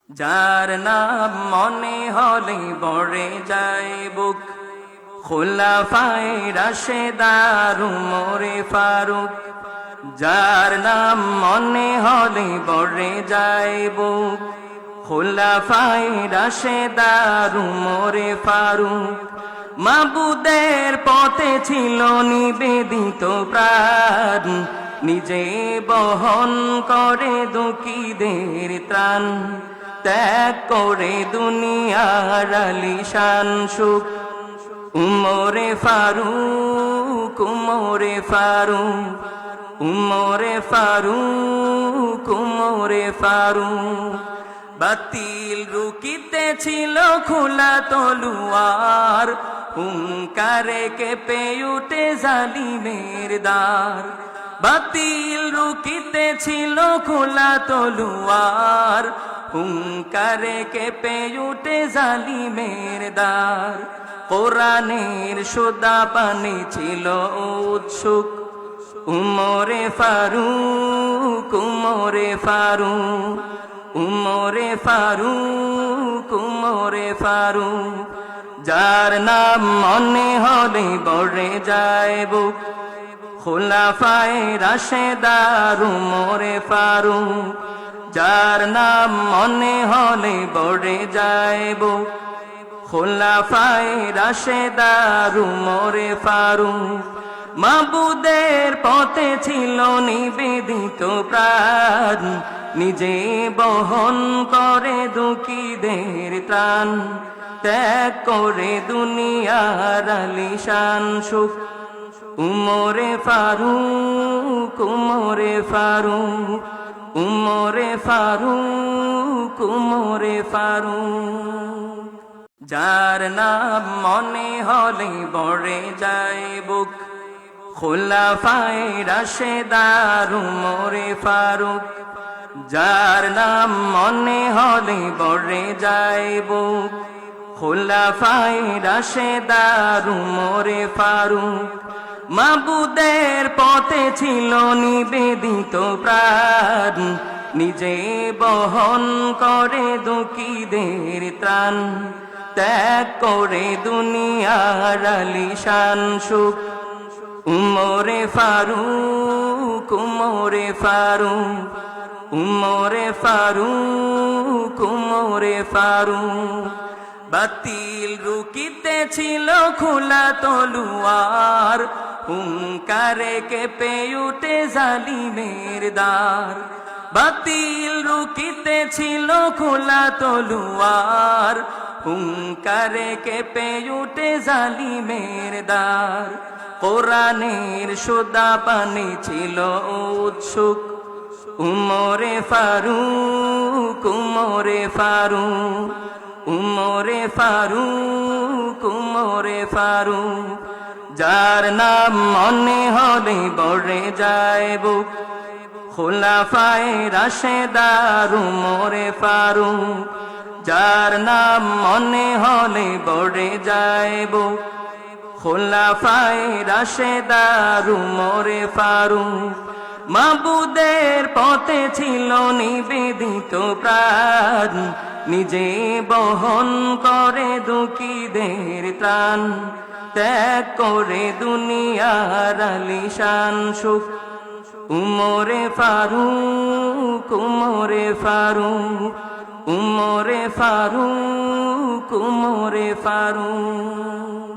যার নাম মনে হলে ভরে যায় বুক, খুলাফায়ে রাশেদার উমরে ফারুক। যার নাম মনে হলে ভরে যায় বুক, খুলাফায়ে রাশেদার উমরে ফারুক। মাবুদের পথে ছিল নিবেদিত প্রাণ, নিজে বহন করে দুঃখীদের ত্রাণ। ত্যাগ করে দুনিয়ার আলিশান সুখ, উমরে ফারুক, উমরে ফারুক, উমরে ফারুক, উমরে ফারুক। বাতিল রুকিতে ছিল খোলা তলোয়ার, হুঙ্কারে কেঁপে উঠে জালিমের দ্বার। বাতিল রুকিতে ছিল খোলা তলোয়ার, হুঙ্কারে কেঁপে উঠে জালিমের দ্বার। কোরআনের সুদা পানে ছিল উৎসুক, উমরে ফারুক, উমরে ফারুক, উমরে ফারুক, উমরে ফারুক। যার নাম মনে হলে ভরে যায় বুক, খুলাফায়ে রাশেদার উমরে ফারুক। যার নাম মনে হলে ভরে যায় বুক, খুলাফায়ে রাশেদার উমরে ফারুক। মাবুদের পথে ছিল নিবেদিত প্রাণ, নিজে বহন করে দুঃখীদের ত্রাণ। ত্যাগ করে দুনিয়ার আলিশান সুখ, উমরে ফারুক, উমরে ফারুক, উমরে ফারুক, উমরে ফারুক। যার নাম মনে হলে ভরে যায় বুক, খুলাফায়ে রাশেদার উমরে ফারুক। যার নাম মনে হলে ভরে যায় বুক, খুলাফায়ে রাশেদার উমরে ফারুক। মাবুদের পথে ছিল নিবেদিত প্রাণ, নিজে বহন করে দুঃখীদের ত্রাণ। ত্যাগ করে দুনিয়ার আলিশান সুখ, উমরে ফারুক, উমরে ফারুক, উমরে ফারুক, উমরে ফারুক। বাতিল রুকিতে ছিল খোলা তলোয়ার, হুঙ্কারে কেঁপে উঠে জালিমের দ্বার। বাতিল রুকিতে ছিল খোলা তলোয়ার, হুঙ্কারে কেঁপে উঠে জালিমের দ্বার। কোরআনের সুদা পানে ছিল উৎসুক, উমরে ফারুক, উমরে ফারুক, উমরে ফারুক, উমরে ফারুক। যার নাম মনে হলে ভরে যায় বুক, খুলাফায়ে রাশেদার উমরে ফারুক। যার নাম মনে হলে ভরে যায় বুক, খুলাফায়ে রাশেদার উমরে ফারুক। মাবুদের পথে ছিল নিবেদিত প্রাণ, নিজে বহন করে দুঃখীদের ত্রাণ। ত্যাগ করে দুনিয়ার আলিশান সুখ, উমরে ফারুক, উমরে ফারুক, উমরে ফারুক, উমরে ফারুক।